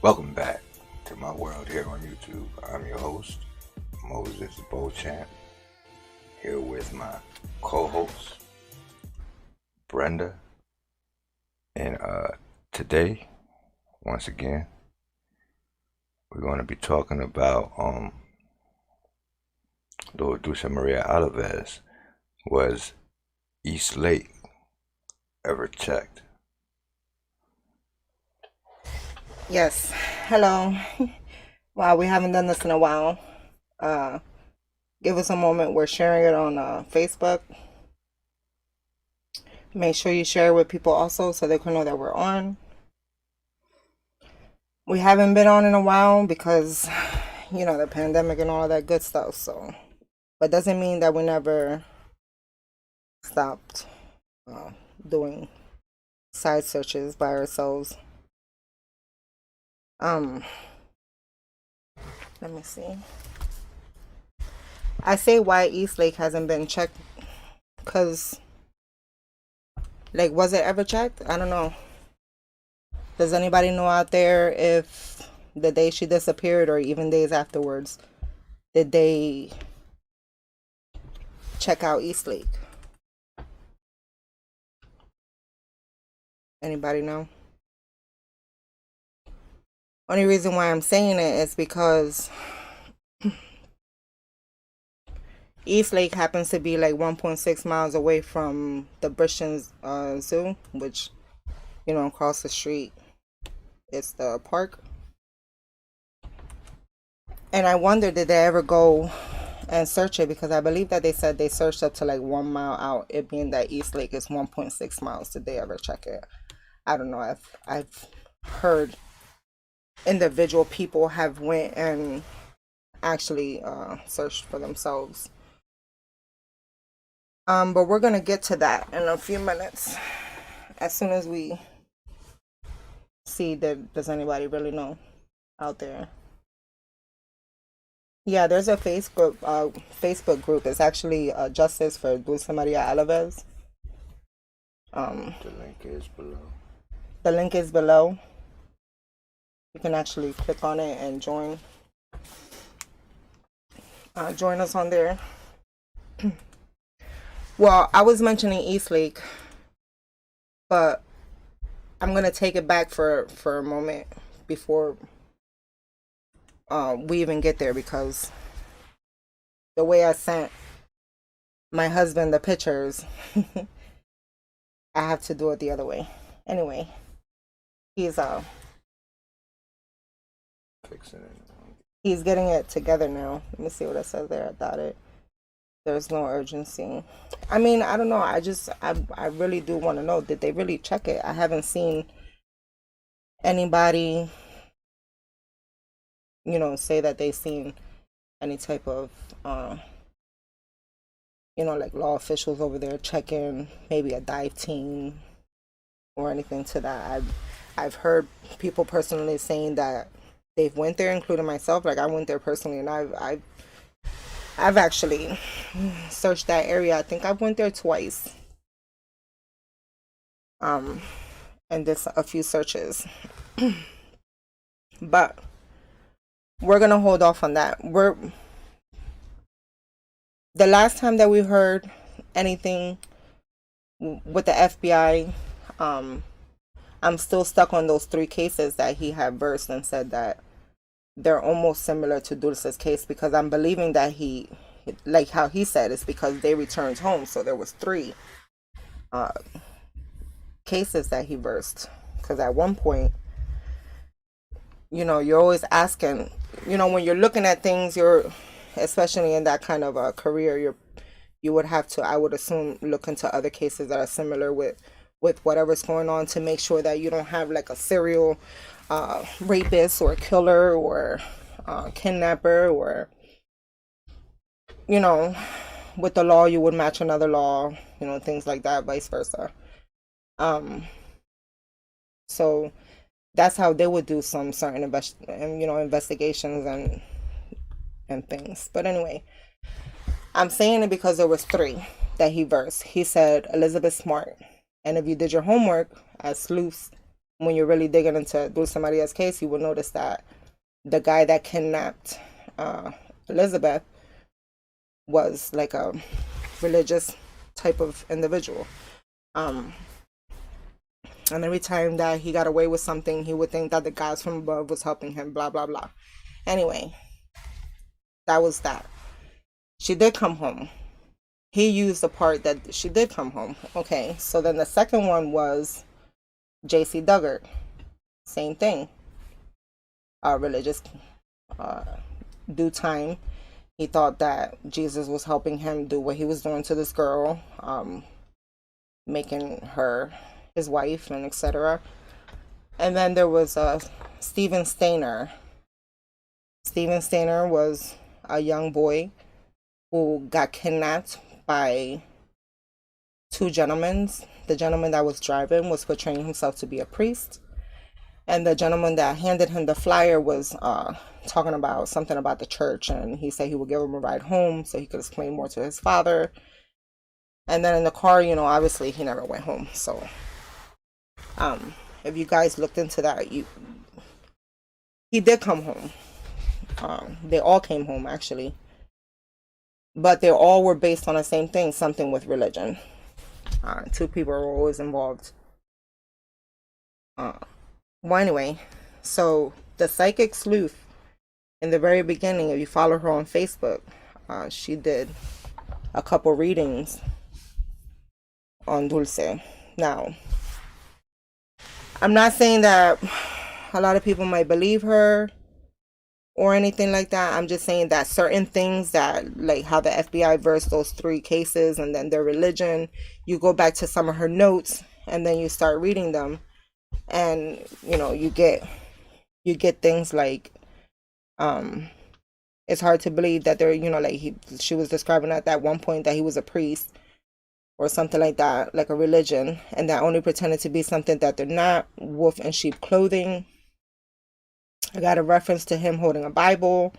Welcome back to my world here on YouTube. I'm your host, Moises Beauchamp, here with my co-host, Brenda. And today, once again, we're going to be talking about Lord Dulce Maria Alavez. Was East Lake ever checked? Yes. Hello. Wow, we haven't done this in a while. Uh, Give us a moment. We're sharing it on Facebook. Make sure you share it with people also so they can know that we're on. We haven't been on in a while because, the pandemic and all of that good stuff. So, but doesn't mean that we never stopped uh, doing side searches by ourselves. Um, Let me see. I say why East Lake hasn't been checked because, like, was it ever checked? I don't know. Does anybody know out there if the day she disappeared or even days afterwards, did they check out East Lake? Anybody know? Only reason why I'm saying it is because East Lake happens to be like 1.6 miles away from the Bridgeton Zoo, which, across the street, it's the park. And I wonder, did they ever go and search it? Because I believe that they said they searched up to like 1 mile out, it being that East Lake is 1.6 miles. Did they ever check it? I don't know. I've heard individual people have went and actually searched for themselves. But we're gonna get to that in a few minutes. As soon as we see that, does anybody really know out there? Yeah, there's a Facebook group. It's actually Justice for Dulce Maria Alavez. The link is below. The link is below. You can actually click on it and join us on there. Well, I was mentioning East Lake, but I'm gonna take it back for a moment before we even get there, because the way I sent my husband the pictures, I have to do it the other way. Anyway, he's Fixing it. he's getting it together now. Let me see what it says there. I thought it. There's no urgency. I mean, I don't know. I really do want to know. Did they really check it? I haven't seen anybody, say that they've seen any type of, like law officials over there checking, maybe a dive team or anything to that. I've heard people personally saying that they've went there, including myself. Like, I went there personally, and I've actually searched that area. I think I've went there twice. And did a few searches. But we're gonna hold off on that. The last time that we heard anything with the FBI, I'm still stuck on those 3 cases that he had versed and said that they're almost similar to Dulce's case, because I'm believing that he, like how he said, it's because they returned home. So there was 3 cases that he versed. Because at one point, you're always asking, when you're looking at things, especially in that kind of a career, you would have to, I would assume, look into other cases that are similar with whatever's going on, to make sure that you don't have like a serial rapist or killer or kidnapper, or with the law you would match another law, things like that, vice versa. So that's how they would do some certain investigations and things. But anyway, I'm saying it because there was 3 that he versed. He said Elizabeth Smart, and if you did your homework as sleuths when you're really digging into Dulce Maria's case, you will notice that the guy that kidnapped Elizabeth was like a religious type of individual. And every time that he got away with something, he would think that the guys from above was helping him, blah, blah, blah. Anyway, that was that. She did come home. He used the part that she did come home. Okay, so then the second one was J.C. Duggart. Same thing. Religious due time. He thought that Jesus was helping him do what he was doing to this girl, making her his wife and etc. And then there was Stephen Stainer. Stephen Stainer was a young boy who got kidnapped by two gentlemen. The gentleman that was driving was portraying himself to be a priest, and the gentleman that handed him the flyer was talking about something about the church, and he said he would give him a ride home so he could explain more to his father. And then in the car, obviously he never went home. So if you guys looked into that, he did come home. They all came home, actually, but they all were based on the same thing, something with religion. Two people were always involved. Well, anyway, so the psychic sleuth, in the very beginning, if you follow her on Facebook, she did a couple readings on Dulce. Now, I'm not saying that a lot of people might believe her or anything like that. I'm just saying that certain things, that like how the FBI versed those 3 cases and then their religion, you go back to some of her notes and then you start reading them, and you get things like it's hard to believe that they're like she was describing at that one point that he was a priest or something like that, like a religion, and that only pretended to be something that they're not, wolf in sheep clothing. I got a reference to him holding a Bible.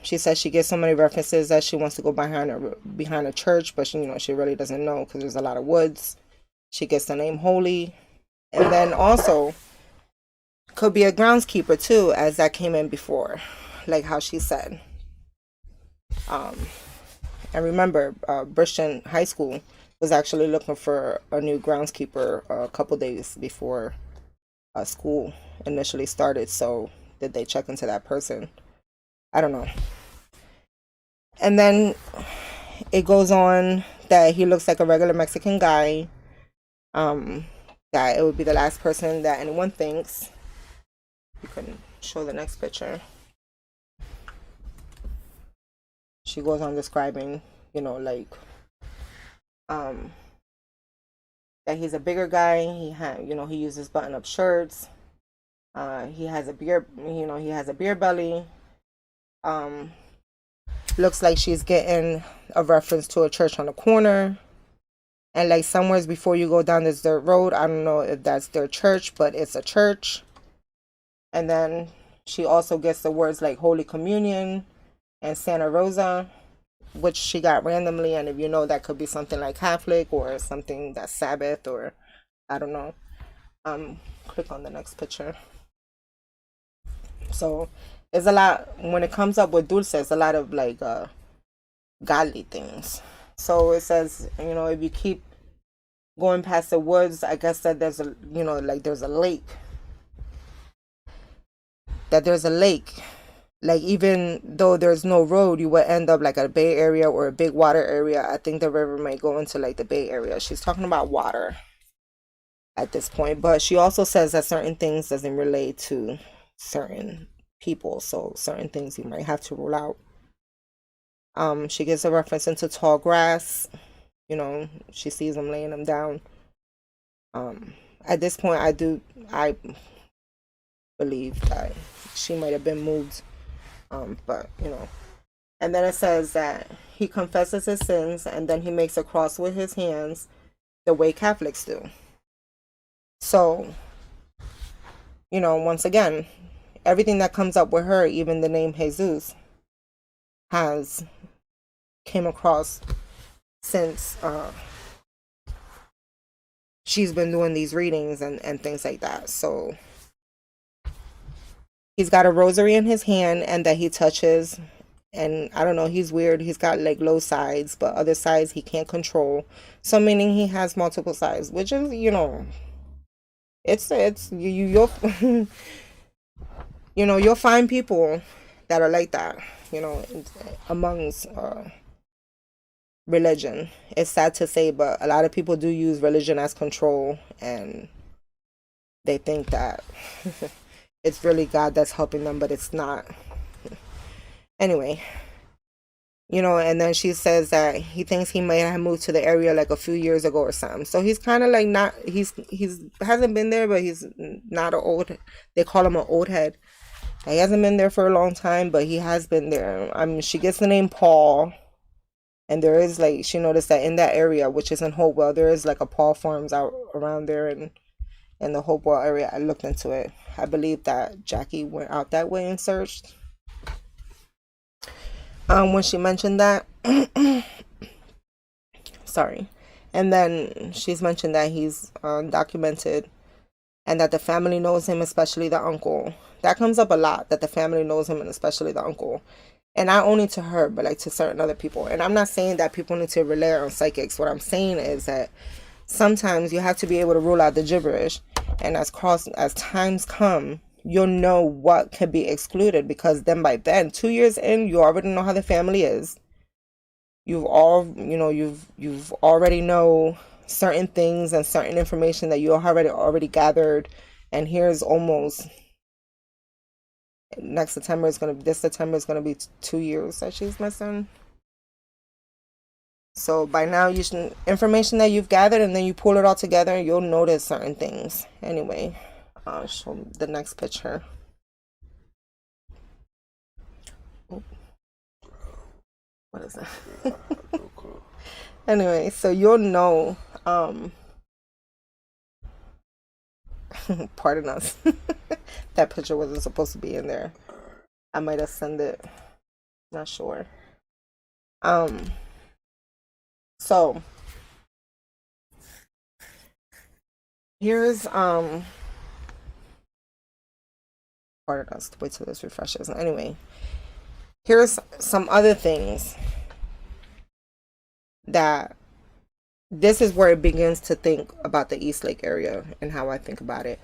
She says she gets so many references that she wants to go behind a church, but she really doesn't know because there's a lot of woods. She gets the name Holy, and then also could be a groundskeeper too, as that came in before, like how she said. And remember, Bridgeton High School was actually looking for a new groundskeeper a couple days before school initially started. So did they check into that person? I don't know. And then it goes on that he looks like a regular Mexican guy. That it would be the last person that anyone thinks. You can show the next picture. She goes on describing, like, that he's a bigger guy. He uses button-up shirts. He has a beer, he has a beer belly. Looks like she's getting a reference to a church on the corner. And like somewhere before you go down this dirt road, I don't know if that's their church, but it's a church. And then she also gets the words like Holy Communion and Santa Rosa, which she got randomly. And if that could be something like Catholic or something that's Sabbath, or I don't know. Click on the next picture. So it's a lot when it comes up with Dulce. It's a lot of like godly things. So it says, if you keep going past the woods, I guess that there's a, there's a lake. That there's a lake. Like, even though there's no road, you would end up like at a bay area or a big water area. I think the river might go into like the bay area. She's talking about water at this point. But she also says that certain things doesn't relate to certain people. So certain things you might have to rule out. She gives a reference into tall grass. She sees them laying them down. At this point, I believe that she might have been moved. But and then it says that he confesses his sins and then he makes a cross with his hands the way Catholics do. So, once again, everything that comes up with her, even the name Jesus, has came across since she's been doing these readings and things like that. So he's got a rosary in his hand and that he touches. And I don't know, he's weird. He's got like low sides, but other sides he can't control. So meaning he has multiple sides, which is, it's you'll you'll find people that are like that, amongst religion. It's sad to say, but a lot of people do use religion as control, and they think that it's really God that's helping them, but it's not. Anyway, and then she says that he thinks he may have moved to the area like a few years ago or something. So he's kind of like not, he's hasn't been there, but he's not they call him an old head. He hasn't been there for a long time, but he has been there. I mean, she gets the name Paul. And there is like, she noticed that in that area, which is in Hopewell, there is like a Paul Farms out around there in the Hopewell area. I looked into it. I believe that Jackie went out that way and searched. When she mentioned that, sorry. And then she's mentioned that he's documented and that the family knows him, especially the uncle. That comes up a lot, that the family knows him and especially the uncle. And not only to her, but like to certain other people. And I'm not saying that people need to rely on psychics. What I'm saying is that sometimes you have to be able to rule out the gibberish. And as times come, you'll know what can be excluded, because then by then, 2 years in, you already know how the family is. You've already know certain things and certain information that you already gathered. And here's almost this September is gonna be 2 years that she's missing. So by now, information that you've gathered, and then you pull it all together, you'll notice certain things. Anyway, I'll show the next picture. Oh. What is that? Anyway, so you'll know. Pardon us. That picture wasn't supposed to be in there. I might have sent it. Not sure. So here's pardon us. Wait till this refreshes. Anyway, here's some other things that this is where it begins to think about the East Lake area and how I think about it.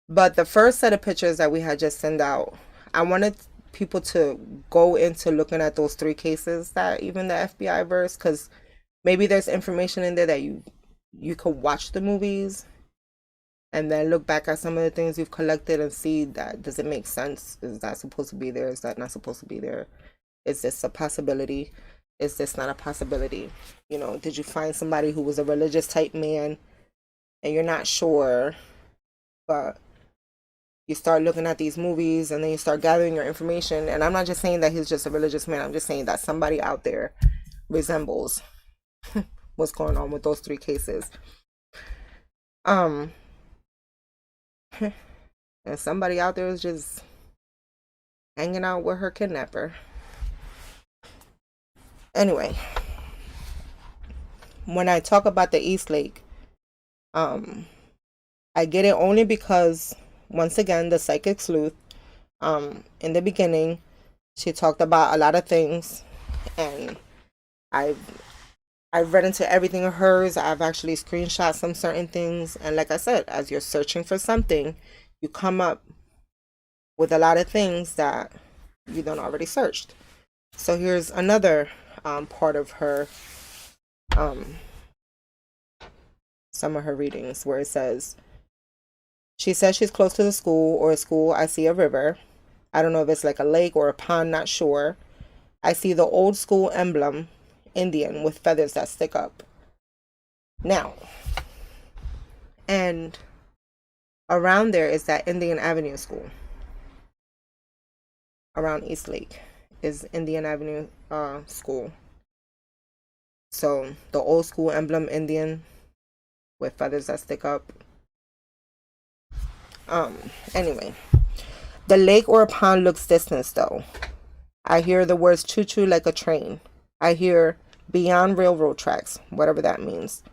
But the first set of pictures that we had just sent out, I wanted people to go into looking at those 3 cases that even the FBI versed, because maybe there's information in there that you could watch the movies and then look back at some of the things you've collected and see that, does it make sense? Is that supposed to be there? Is that not supposed to be there? Is this a possibility? Is this not a possibility? Did you find somebody who was a religious type man and you're not sure, but you start looking at these movies and then you start gathering your information? And I'm not just saying that he's just a religious man. I'm just saying that somebody out there resembles what's going on with those 3 cases. And somebody out there is just hanging out with her kidnapper. Anyway, when I talk about the East Lake, I get it only because, once again, the psychic sleuth, in the beginning, she talked about a lot of things, and I've read into everything of hers. I've actually screenshot some certain things, and like I said, as you're searching for something, you come up with a lot of things that you don't already searched. So here's another part of her, some of her readings, where it says, she says she's close to the school, or a school. I see a river. I don't know if it's like a lake or a pond, not sure. I see the old school emblem, Indian, with feathers that stick up. Now, and around there is that Indian Avenue school. Around East Lake is Indian Avenue school. So the old school emblem, Indian, with feathers that stick up. Anyway, the lake or a pond looks distant though. I hear the words choo-choo like a train. I hear beyond railroad tracks, whatever that means.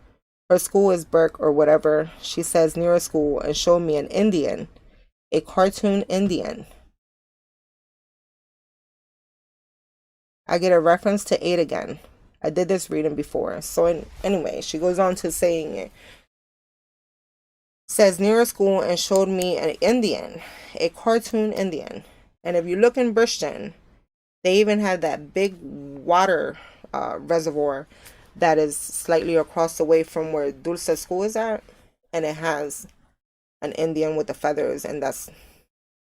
Her school is Burke or whatever. She says near a school and showed me an Indian, a cartoon Indian. I get a reference to 8 again. I did this reading before. So anyway, she goes on to saying it. Says near a school and showed me an Indian, a cartoon Indian. And if you look in Bridgeton, they even have that big water reservoir that is slightly across the way from where Dulce school is at. And it has an Indian with the feathers, and that's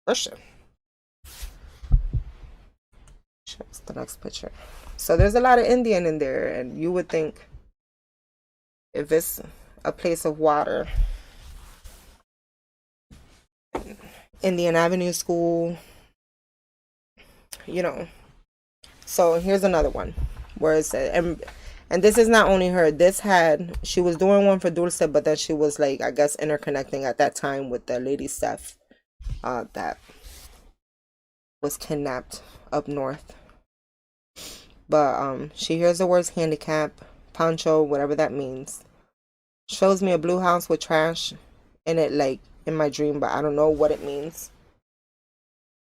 Bridgeton. Shows the next picture. So there's a lot of Indian in there, and you would think if it's a place of water, Indian Avenue School, you know. So here's another one where it said, and this is not only her. She was doing one for Dulce, but then she was like, I guess, interconnecting at that time with the lady Steph that was kidnapped up north. But she hears the words handicap, poncho, whatever that means. Shows me a blue house with trash in it, like in my dream, but I don't know what it means.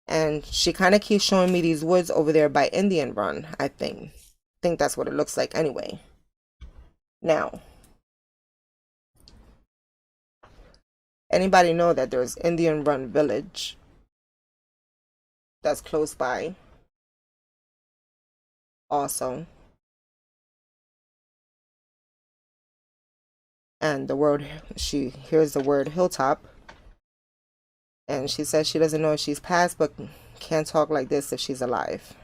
And she kind of keeps showing me these woods over there by Indian Run, I think. That's what it looks like anyway. Now, anybody know that there's Indian Run Village that's close by also? And she hears the word hilltop, and she says she doesn't know if she's passed, but can't talk like this if she's alive.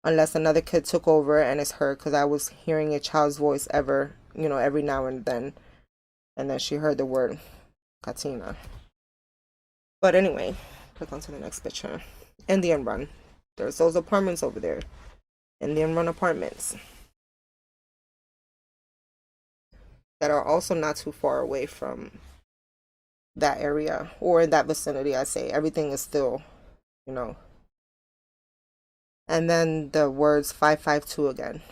Unless another kid took over and it's her, because I was hearing a child's voice every now and then she heard the word Katina. But anyway, click onto the next picture. Indian Run. There's those apartments over there. Indian Run apartments. That are also not too far away from that area or in that vicinity. I say everything is still, and then the words 552 again.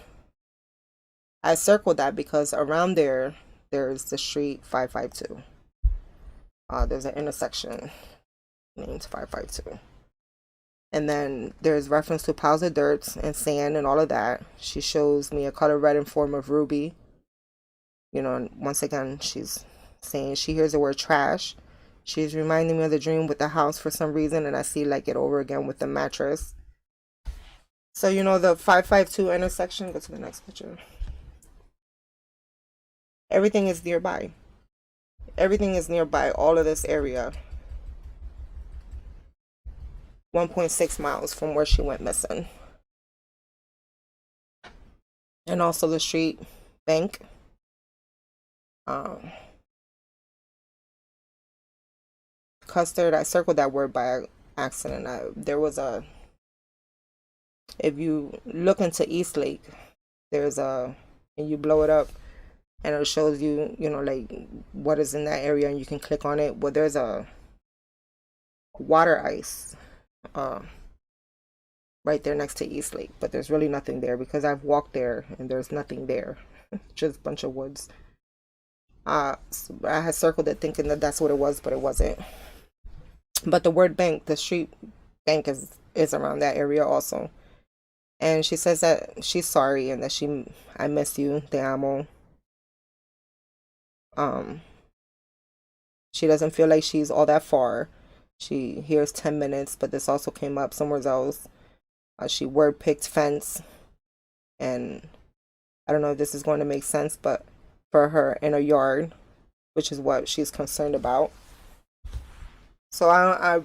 I circled that because around there's the street 552. There's an intersection named 552, and then there's reference to piles of dirt and sand and all of that. She shows me a color red in form of ruby. And once again, she's saying she hears the word trash. She's reminding me of the dream with the house for some reason, and I see like it over again with the mattress. So the 552 intersection. Go to the next picture. Everything is nearby. Everything is nearby. All of this area. 1.6 miles from where she went missing. And also the street bank. Custard, I circled that word by accident. If you look into Eastlake, and you blow it up and it shows you, like what is in that area, and you can click on it. Well, there's a water ice right there next to Eastlake, but there's really nothing there because I've walked there and there's nothing there. Just a bunch of woods. I had circled it thinking that that's what it was, but it wasn't. But the word bank, the street bank is around that area also. And she says that she's sorry and that I miss you, te amo. She doesn't feel like she's all that far. She hears 10 minutes, but this also came up somewhere else. She word picked fence, and I don't know if this is going to make sense, but for her in a yard, which is what she's concerned about. So I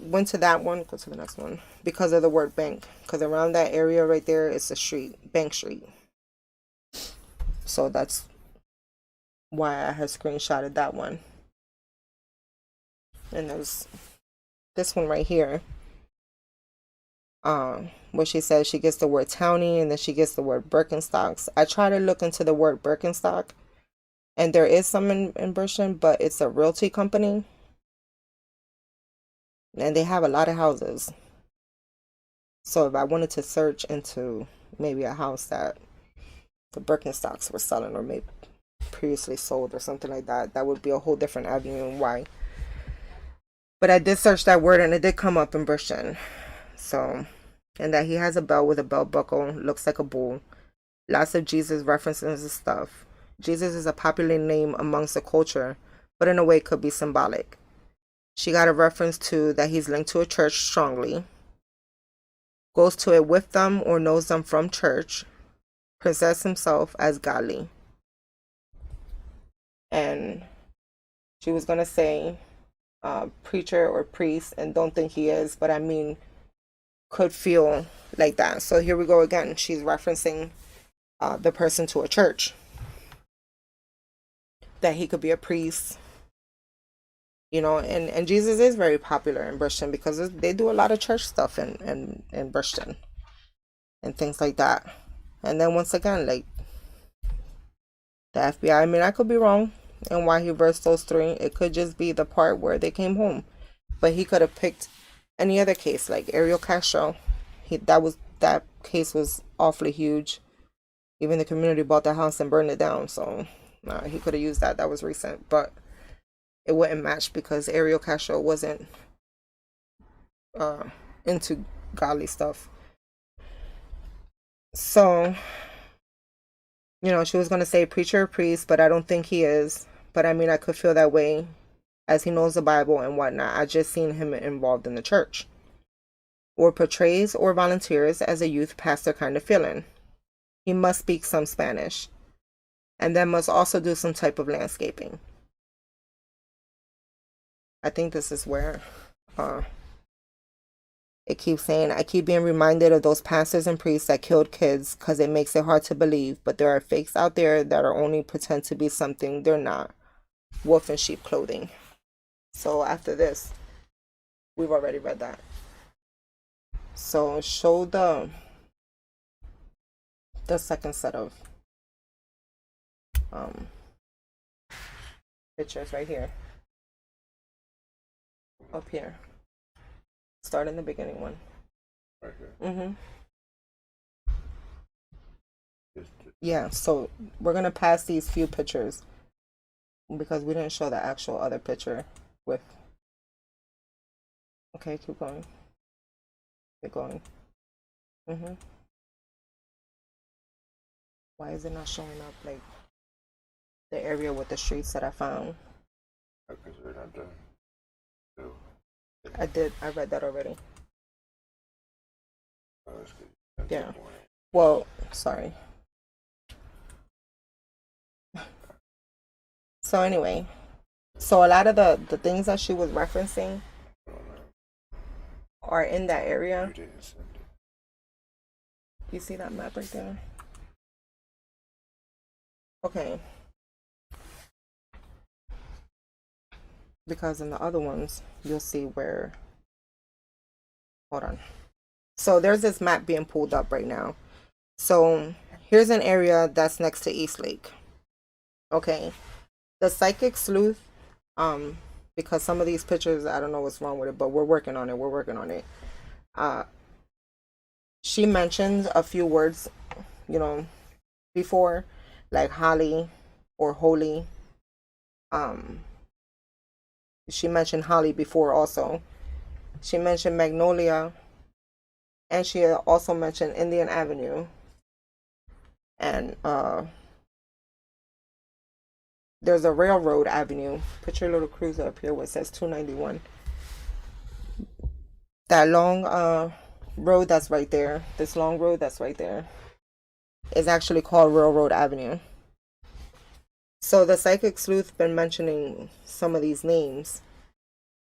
went to that one. Go to the next one because of the word bank, because around that area right there is a street, Bank Street. So that's why I had screenshotted that one. And there's this one right here, where she says she gets the word townie and then she gets the word Birkenstocks. I try to look into the word Birkenstock, and there is some in Bridgeton, but it's a realty company, and they have a lot of houses. So if I wanted to search into maybe a house that the Birkenstocks were selling or maybe previously sold or something like that. That would be a whole different avenue and why. But I did search that word and it did come up in Bridgeton. So, and that he has a belt with a belt buckle, looks like a bull. Lots of Jesus references and stuff. Jesus is a popular name amongst the culture, but in a way could be symbolic. She got a reference to that he's linked to a church strongly, goes to it with them or knows them from church, presents himself as godly. And she was going to say preacher or priest, and don't think he is, but I mean, could feel like that. So here we go again. She's referencing the person to a church. That he could be a priest, and Jesus is very popular in Bridgeton because they do a lot of church stuff in Bridgeton and things like that. And then once again, like the FBI, I mean, I could be wrong and why he versed those three. It could just be the part where they came home, but he could have picked any other case like Ariel Castro. That case was awfully huge. Even the community bought the house and burned it down. So he could have used that. That was recent, but it wouldn't match because Ariel Castro wasn't into godly stuff. So, she was going to say preacher or priest, but I don't think he is. But I mean, I could feel that way as he knows the Bible and whatnot. I just seen him involved in the church. Or portrays or volunteers as a youth pastor kind of feeling. He must speak some Spanish. And then must also do some type of landscaping. I think this is where it keeps saying, I keep being reminded of those pastors and priests that killed kids because it makes it hard to believe, but there are fakes out there that are only pretend to be something they're not. Wolf in sheep clothing. So after this, we've already read that. So show the second set of pictures right here. Up here. Start in the beginning one. Right here. Yeah, so we're gonna pass these few pictures because we didn't show the actual other picture with. Okay, keep going. Keep going. Why is it not showing up like the area with the streets that I found? Because we're not done. No. I read that already. Oh, that's good. Yeah. Well, sorry. So anyway, so a lot of the things that she was referencing are in that area. You didn't send it. You see that map right there? Okay. Because in the other ones, you'll see where. Hold on. So there's this map being pulled up right now. So here's an area that's next to East Lake. Okay. The psychic sleuth, because some of these pictures, I don't know what's wrong with it, but we're working on it. She mentioned a few words, before, like holly or holy. She mentioned holly before also. She mentioned magnolia. And she also mentioned Indian Avenue. And there's a railroad avenue. Put your little cruiser up here where it says 291. That long road that's right there, this long road that's right there, is actually called Railroad Avenue. So the psychic sleuth been mentioning some of these names.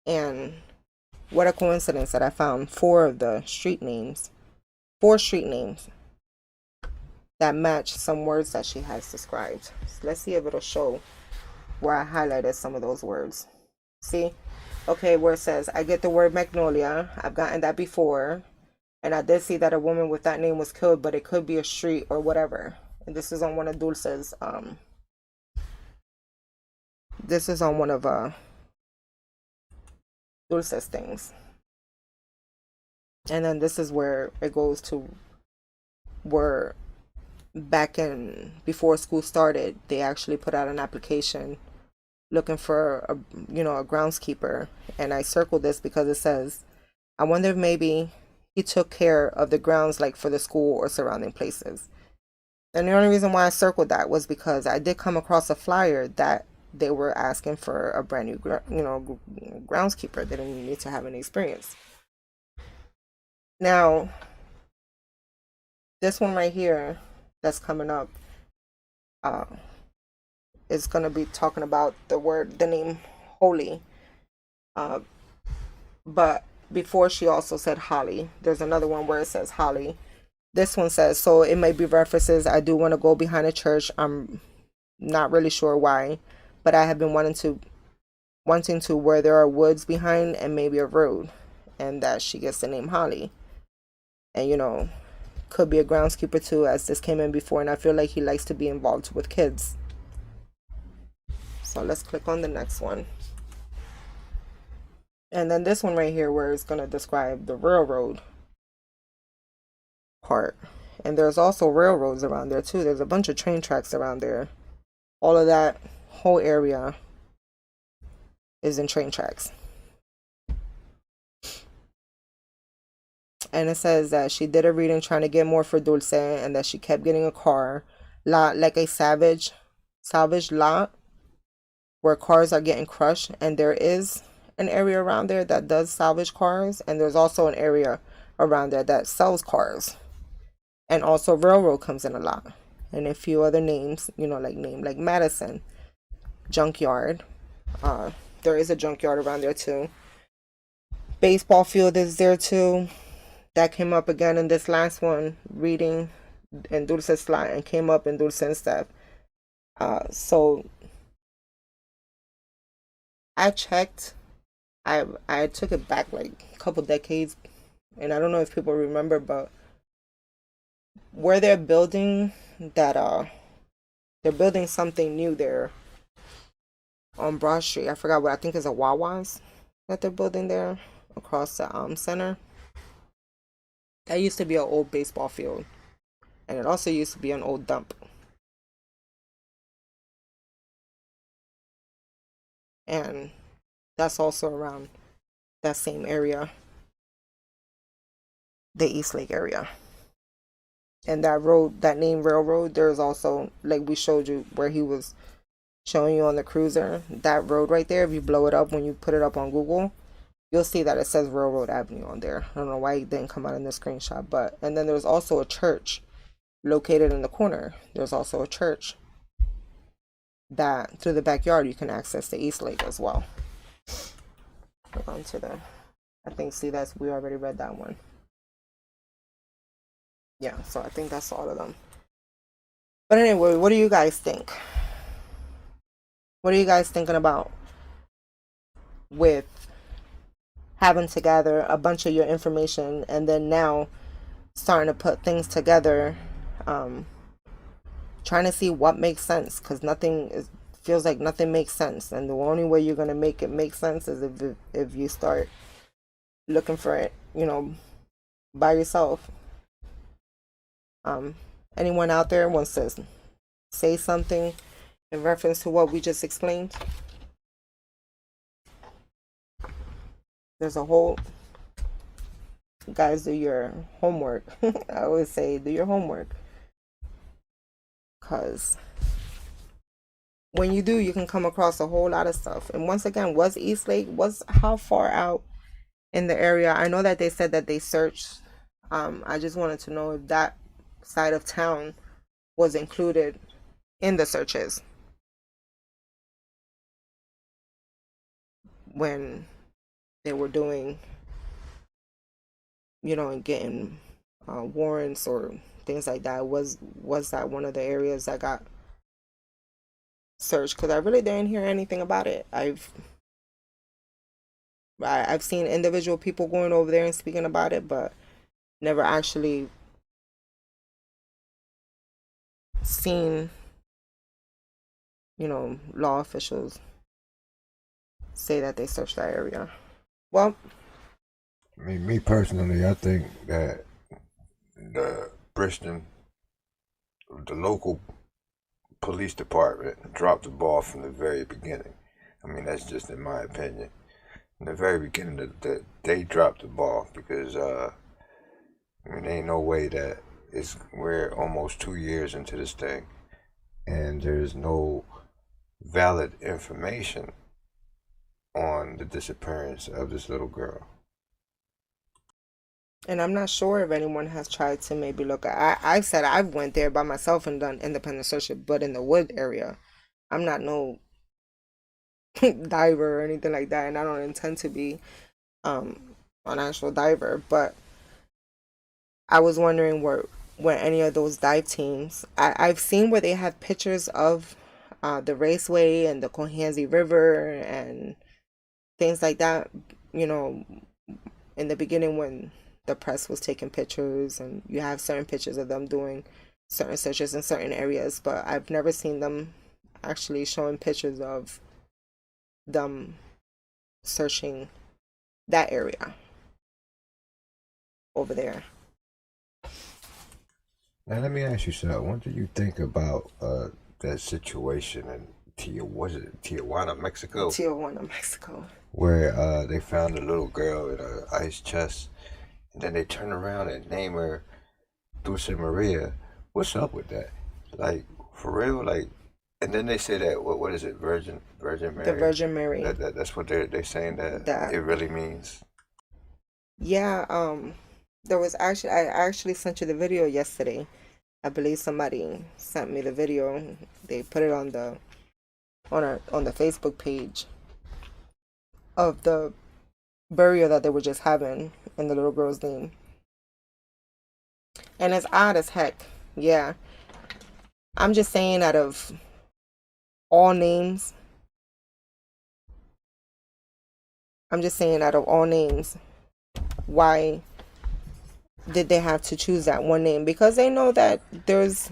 And what a coincidence that I found 4 street names that match some words that she has described. So let's see if it'll show where I highlighted some of those words. See? Okay, where it says, I get the word magnolia. I've gotten that before. And I did see that a woman with that name was killed, but it could be a street or whatever. And this is on one of Dulce's, this is on one of Dulce's things. And then this is where it goes to where back in before school started, they actually put out an application looking for a groundskeeper, and I circled this because it says, I wonder if maybe he took care of the grounds like for the school or surrounding places. And the only reason why I circled that was because I did come across a flyer that they were asking for a brand new groundskeeper. They didn't need to have any experience. Now, this one right here that's coming up uh, is going to be talking about the name holy. But before, she also said Holly. There's another one where it says Holly. This one says, so it might be references. I do want to go behind a church. I'm not really sure why, but I have been wanting to where there are woods behind and maybe a road, and that she gets the name Holly. And could be a groundskeeper too, as this came in before, and I feel like he likes to be involved with kids. So let's click on the next one. And then this one right here where it's going to describe the railroad part. And there's also railroads around there too. There's a bunch of train tracks around there. All of that whole area is in train tracks. And it says that she did a reading trying to get more for Dulce, and that she kept getting a car lot, like a salvage lot where cars are getting crushed. And there is an area around there that does salvage cars, and there's also an area around there that sells cars. And also railroad comes in a lot, and a few other names, like Madison junkyard. There is a junkyard around there too. Baseball field is there too. That came up again in this last one, reading in Dulce's slide, and came up in Dulce and stuff. So I checked. I took it back like a couple decades, and I don't know if people remember, but where they're building they're building something new there on Broad Street. I forgot what, I think it's a Wawa's that they're building there across the center. That used to be an old baseball field, and it also used to be an old dump. And that's also around that same area, the Eastlake area. And that road, that name railroad, there's also, like we showed you where he was showing you on the cruiser, that road right there, if you blow it up when you put it up on Google, you'll see that it says Railroad Avenue on there. I don't know why it didn't come out in the screenshot, but, and then there's also a church located in the corner. There's also a church that through the backyard you can access the Eastlake as well. Click onto I think, see, we already read that one. Yeah, so I think that's all of them. But anyway, what do you guys think? What are you guys thinking about with having to gather a bunch of your information and then now starting to put things together, trying to see what makes sense, because feels like nothing makes sense, and the only way you're going to make it make sense is if you start looking for it, by yourself. Anyone out there wants to say something in reference to what we just explained? There's a whole, guys, do your homework. I always say do your homework, because when you do, you can come across a whole lot of stuff. And once again, was Eastlake, how far out in the area? I know that they said that they searched. I just wanted to know if that side of town was included in the searches when they were doing, and getting warrants or things like that. Was that one of the areas that got searched? Because I really didn't hear anything about it. I've seen individual people going over there and speaking about it, but never actually seen, law officials say that they searched that area. Well, me personally, I think that the Bridgeton the local police department dropped the ball from the very beginning. I mean, that's just in my opinion. In the very beginning, they dropped the ball because I mean, there ain't no way that we're almost 2 years into this thing, and there's no valid information on the disappearance of this little girl. And I'm not sure if anyone has tried to maybe look at. I said I've went there by myself and done independent search, but in the wood area. I'm not no diver or anything like that, and I don't intend to be an actual diver. But I was wondering where any of those dive teams. I've seen where they have pictures of the raceway and the Cohansey River and things like that. You know, in the beginning when the press was taking pictures, and you have certain pictures of them doing certain searches in certain areas, but I've never seen them actually showing pictures of them searching that area over there. Now let me ask you something. What do you think about that situation in Tijuana, Mexico, Tijuana, Mexico. where they found a little girl in an ice chest, and then they turn around and name her Dulce Maria? What's up with that? Like, for real? Like, and then they say that what is it, Virgin Mary? The Virgin Mary. That's what they're saying that it really means. Yeah, there was actually I actually sent you the video yesterday. I believe somebody sent me the video. They put it on the Facebook page of the burial that they were just having in the little girl's name. And it's odd as heck. Yeah. I'm just saying, out of all names, why did they have to choose that one name? Because they know that there's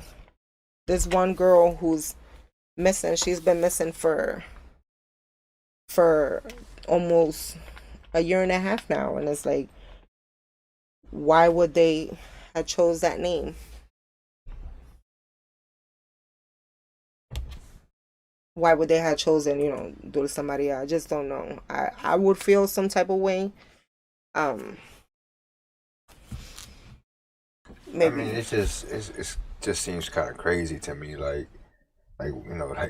this one girl who's missing. She's been missing for almost a year and a half now, and it's like, why would they have chose that name? Why would they have chosen, Dulce Maria? I just don't know. I would feel some type of way. Maybe. I mean, it's just seems kind of crazy to me. Like like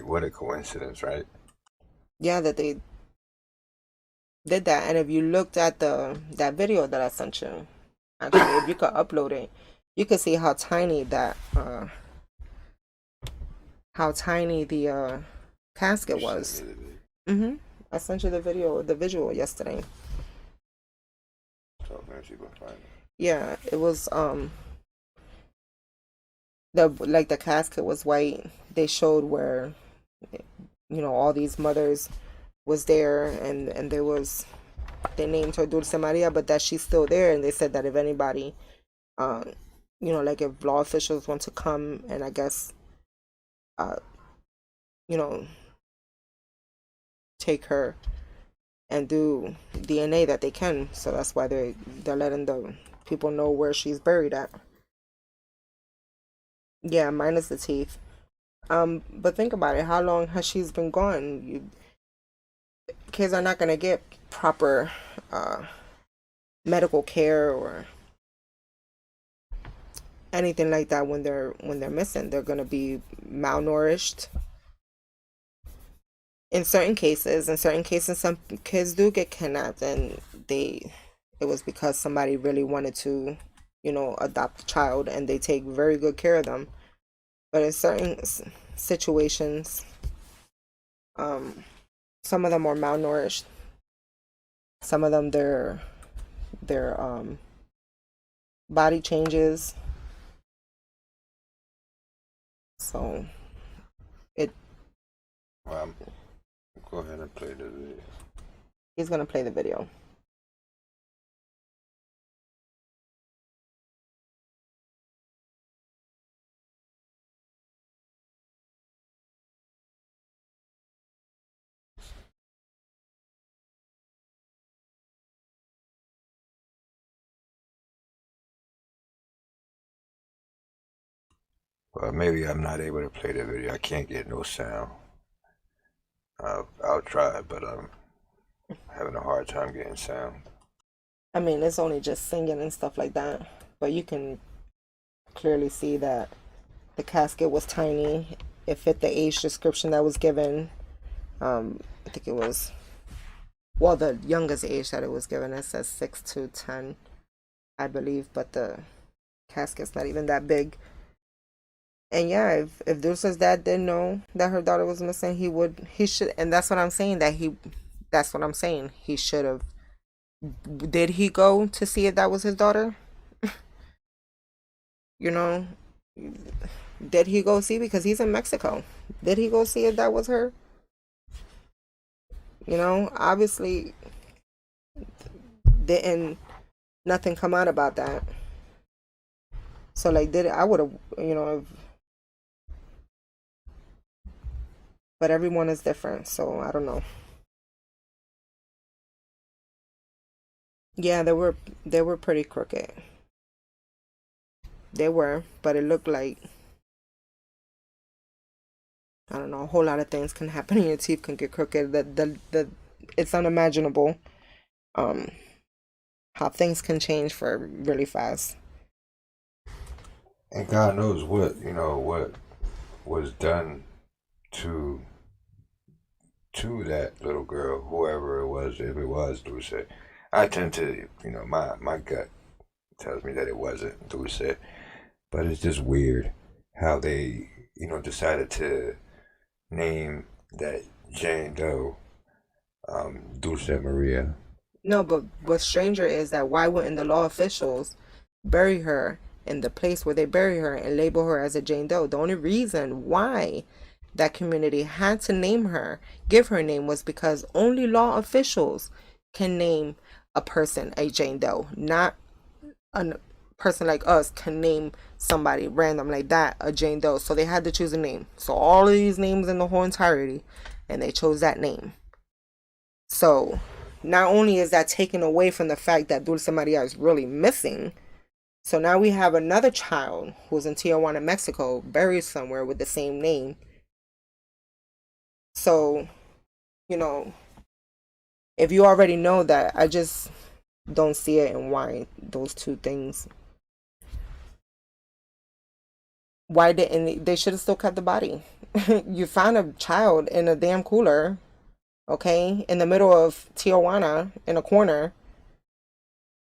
what a coincidence, right? Yeah, that they did that. And if you looked at that video that I sent you, actually, if you could upload it, you could see how tiny the casket was. I sent you the visual yesterday. So maybe she gonna find it. Yeah, it was the casket was white. They showed where all these mothers was there, and they named her Dulce Maria, but that she's still there. And they said that if anybody like if law officials want to come and I guess take her and do DNA, that they can. So that's why they're letting the people know where she's buried at. Yeah, minus the teeth. But think about it. How long has she been gone? Kids are not gonna get proper medical care or anything like that when they're missing. They're gonna be malnourished. In certain cases, some kids do get kidnapped, and it was because somebody really wanted to, adopt a child, and they take very good care of them. But in certain situations, some of them are malnourished. Some of them, their body changes. So it. Go ahead and play the video. He's gonna play the video. Well, maybe I'm not able to play the video. I can't get no sound. I'll try, but I'm having a hard time getting sound. I mean, it's only just singing and stuff like that, but you can clearly see that the casket was tiny. It fit the age description that was given. I think it was, well, the youngest age that it was given. It says 6 to 10, I believe, but the casket's not even that big. And yeah, if Dulce's dad didn't know that her daughter was missing, he should, and that's what I'm saying, that's what I'm saying. He should have. Did he go to see if that was his daughter? You know, did he go see, because he's in Mexico? Did he go see if that was her? Obviously didn't nothing come out about that. So like, did it? I would have, but everyone is different, so I don't know. Yeah, they were pretty crooked. They were, but it looked like, I don't know, a whole lot of things can happen and your teeth can get crooked. The it's unimaginable, um how things can change for really fast. And God knows what was done to that little girl, whoever it was, if it was Dulce. I tend to, my gut tells me that it wasn't Dulce, but it's just weird how they, decided to name that Jane Doe Dulce Maria. No, but what's stranger is that why wouldn't the law officials bury her in the place where they bury her and label her as a Jane Doe? The only reason why that community had to name her, give her a name, was because only law officials can name a person a Jane Doe. Not a person like us can name somebody random like that a Jane Doe. So they had to choose a name. So all of these names in the whole entirety, and they chose that name. So not only is that taken away from the fact that Dulce Maria is really missing, so now we have another child who's in Tijuana, Mexico, buried somewhere with the same name. So, you know, if you already know that, I just don't see it and why those two things. Why didn't they should have still kept the body? You found a child in a damn cooler, okay, in the middle of Tijuana in a corner.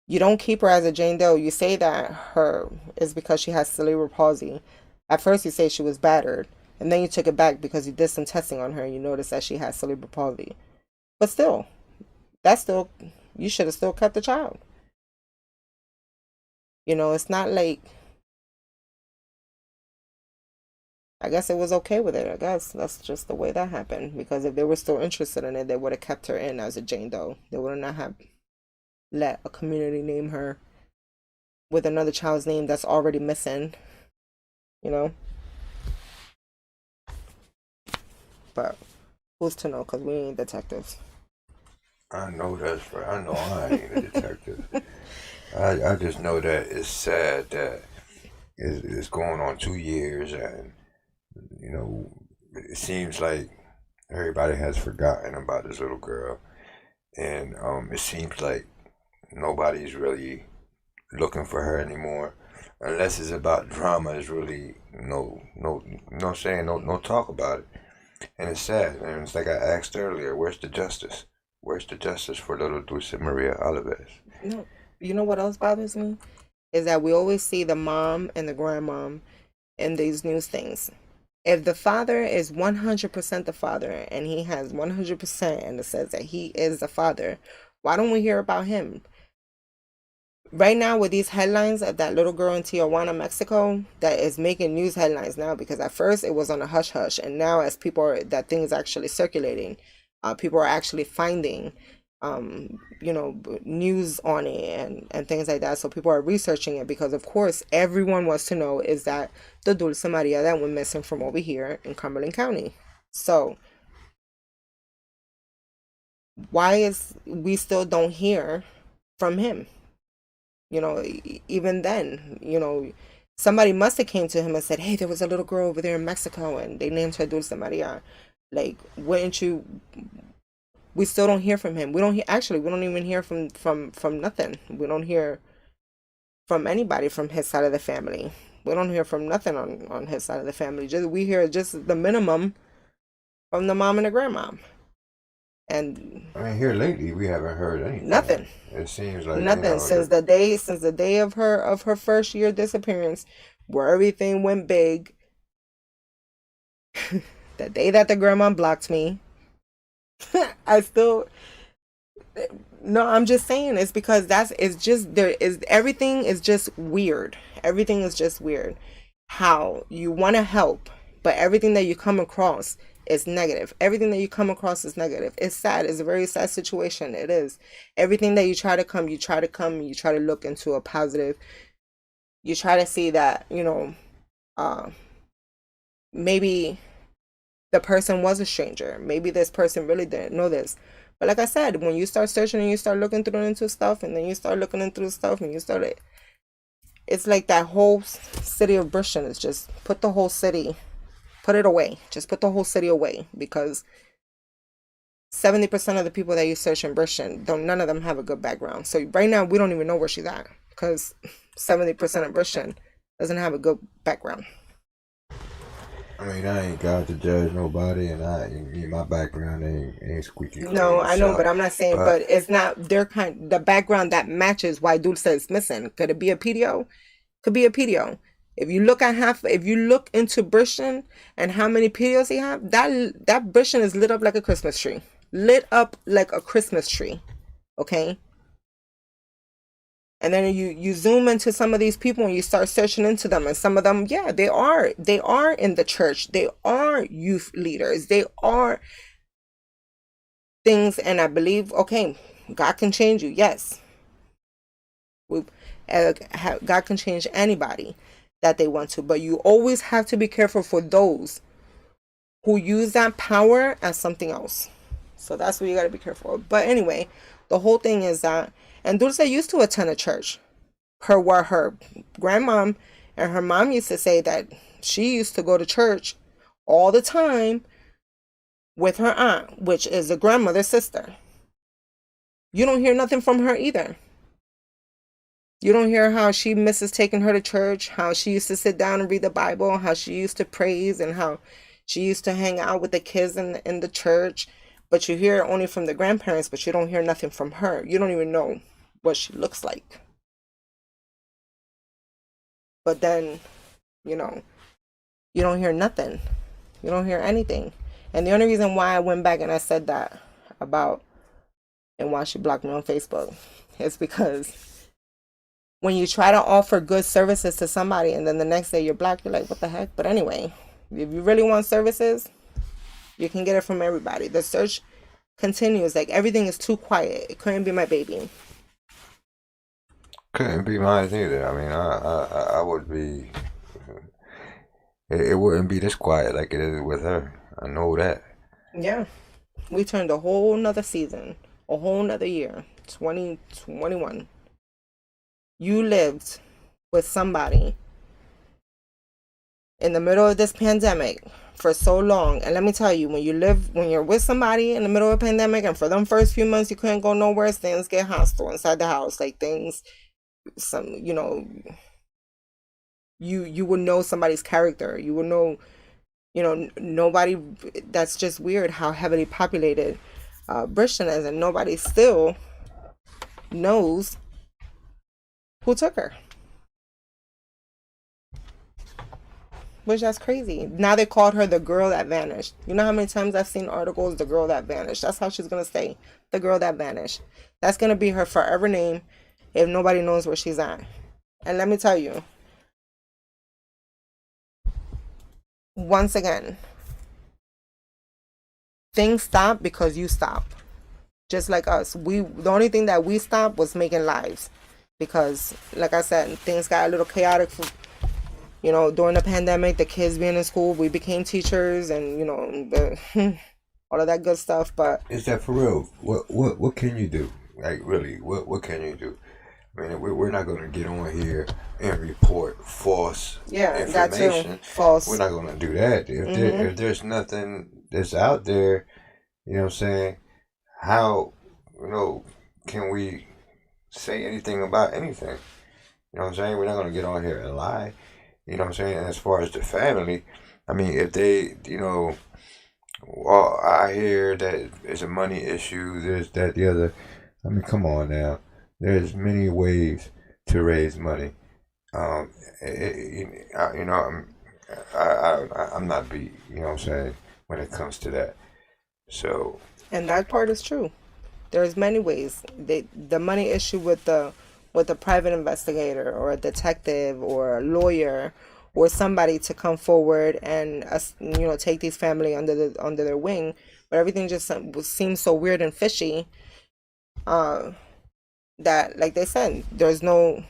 You don't keep her as a Jane Doe. You say that her is because she has cerebral palsy. At first, you say she was battered, and then you took it back because you did some testing on her and you noticed that she has cerebral palsy. But still, that's still, you should have still kept the child. It's not like, I guess it was okay with it. I guess that's just the way that happened. Because if they were still interested in it, they would have kept her in as a Jane Doe. They would not have let a community name her with another child's name that's already missing, you know? But who's to know? Because we ain't detectives. I know that's right. I know I ain't a detective. I just know that it's sad that it's going on 2 years, and you know it seems like everybody has forgotten about this little girl, and it seems like nobody's really looking for her anymore, unless it's about drama. It's really no talk about it, and it's sad. And it's like I asked earlier, where's the justice? Where's the justice for little Dulce Maria Alavez? No, you know what else bothers me? Is that we always see the mom and the grandmom in these news things. If the father is 100% the father and he has 100% and it says that he is the father, why don't we hear about him? Right now, with these headlines of that little girl in Tijuana, Mexico, that is making news headlines now, because at first it was on a hush hush, and now as that thing is actually circulating, people are actually finding, news on it and things like that. So people are researching it because, of course, everyone wants to know, is that the Dulce Maria that went missing from over here in Cumberland County? So why is we still don't hear from him? Even then, Somebody must have came to him and said, hey, there was a little girl over there in Mexico and they named her Dulce Maria. Like, wouldn't you? We still don't hear from him. We don't hear, actually, we don't even hear from nothing. We don't hear from anybody from his side of the family. We don't hear from nothing on his side of the family. Just we hear just the minimum from the mom and the grandmom. And I mean, here lately we haven't heard anything. nothing. It seems like Nothing since the day of her first year disappearance, where everything went big. The day that the grandma blocked me, I still no. I'm just saying it's because it's just there is everything is just weird. Everything is just weird. How you want to help, but everything that you come across is negative. Everything that you come across is negative. It's sad. It's a very sad situation. It is. Everything that you try to look into a positive. You try to see that, maybe the person was a stranger. Maybe this person really didn't know this. But like I said, when you start searching and you start looking through into stuff, and then you start looking into stuff, and it's like that whole city of Bridgeton is just put the whole city, put it away. Just put the whole city away, because 70% of the people that you search in Bridgeton, none of them have a good background. So right now we don't even know where she's at, because 70% of Bridgeton doesn't have a good background. I mean, I ain't got to judge nobody, and my background ain't squeaky clean. No, I know, but I'm not saying, but it's not the background that matches why Dulce is missing. Could it be a PDO? Could be a PDO. If you look into Bridgeton and how many PDOs he have, that Bridgeton is lit up like a Christmas tree. Lit up like a Christmas tree. Okay? And then you zoom into some of these people and you start searching into them, and some of them, yeah, they are in the church. They are youth leaders. They are things, and I believe, okay, God can change you. Yes. God can change anybody that they want to, but you always have to be careful for those who use that power as something else. So that's what you got to be careful of. But anyway, the whole thing is that, and Dulce used to attend a church. Her grandmom and her mom used to say that she used to go to church all the time with her aunt, which is a grandmother's sister. You don't hear nothing from her either. You don't hear how she misses taking her to church, how she used to sit down and read the Bible, how she used to praise, and how she used to hang out with the kids in the church. But you hear it only from the grandparents, but you don't hear nothing from her. You don't even know what she looks like. But then, you don't hear nothing. You don't hear anything. And the only reason why I went back and I said that about, and why she blocked me on Facebook, is because when you try to offer good services to somebody and then the next day you're blocked, you're like, what the heck? But anyway, if you really want services, you can get it from everybody. The search continues. Like, everything is too quiet. It couldn't be my baby. Couldn't be mine either. I mean, I would be. It wouldn't be this quiet like it is with her. I know that. Yeah. We turned a whole nother season, a whole nother year, 2021. You lived with somebody in the middle of this pandemic for so long. And let me tell you, when you're with somebody in the middle of a pandemic, and for them first few months you couldn't go nowhere, things get hostile inside the house. Like, things, you would know somebody's character. You would know, nobody. That's just weird how heavily populated Bridgeton is, and nobody still knows who took her. Which, that's crazy. Now they called her the girl that vanished. You know how many times I've seen articles, the girl that vanished. That's how she's going to stay. The girl that vanished. That's going to be her forever name if nobody knows where she's at. And let me tell you, once again, things stop because you stop. Just like us. The only thing that we stopped was making lives. Because, like I said, things got a little chaotic for, during the pandemic, the kids being in school, we became teachers, and all of that good stuff. But is that for real? What can you do? Like, really, what can you do? I mean, we're not going to get on here and report false information. That too. False. We're not going to do that. If there's nothing that's out there, you know what I'm saying, how, can we say anything about anything? You know what I'm saying? We're not going to get on here and lie. You know what I'm saying? And as far as the family, I mean, if they, well, I hear that it's a money issue, this, that, the other. I mean, come on now. There's many ways to raise money. I'm not beat. You know what I'm saying, when it comes to that. So. And that part is true. There's many ways. The money issue with a private investigator or a detective or a lawyer or somebody to come forward and take these family under their wing, but everything just seems so weird and fishy. That, like they said, there's no.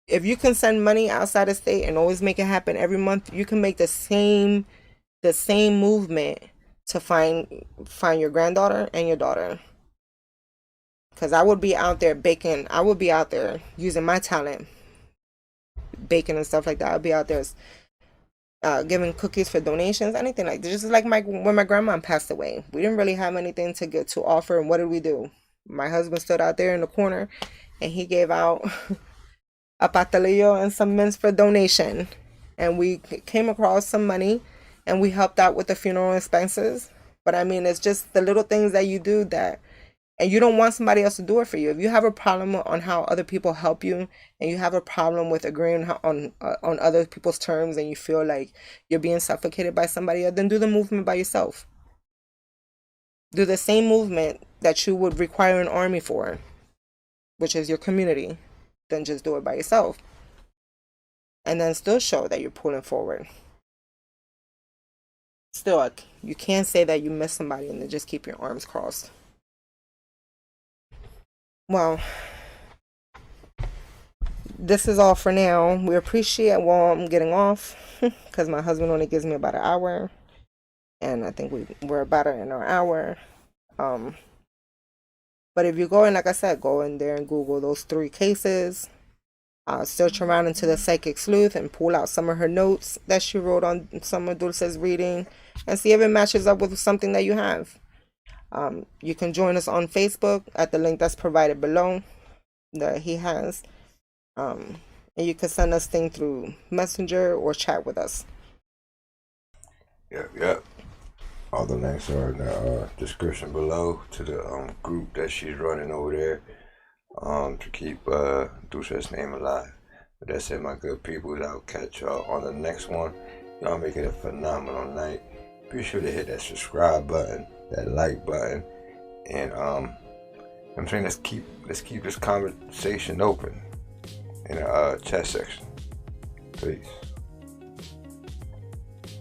If you can send money outside of state and always make it happen every month, you can make the same movement to find your granddaughter and your daughter. Because I would be out there baking. I would be out there using my talent, baking and stuff like that. I'd be out there giving cookies for donations, anything like that. Just like when my grandma passed away, we didn't really have anything to offer. And what did we do? My husband stood out there in the corner, and he gave out a pastelillo and some mints for donation. And we came across some money, and we helped out with the funeral expenses. But I mean, it's just the little things that you do that. And you don't want somebody else to do it for you. If you have a problem on how other people help you, and you have a problem with agreeing on other people's terms, and you feel like you're being suffocated by somebody else, then do the movement by yourself. Do the same movement that you would require an army for, which is your community. Then just do it by yourself. And then still show that you're pulling forward. Still, you can't say that you miss somebody and then just keep your arms crossed. Well, this is all for now. We appreciate I'm getting off because my husband only gives me about an hour, and I think we're about in our hour. But if you go in, like I said, go in there and Google those 3 cases. Search around into the Psychic Sleuth and pull out some of her notes that she wrote on some of Dulce's reading and see if it matches up with something that you have. You can join us on Facebook at the link that's provided below that he has. And you can send us things through Messenger or chat with us. Yep. All the links are in the description below to the group that she's running over there to keep Dulce's name alive. But that's it, my good people. I'll catch y'all on the next one. Y'all make it a phenomenal night. Be sure to hit that subscribe button, that like button, and I'm saying let's keep this conversation open in the chat section. Peace.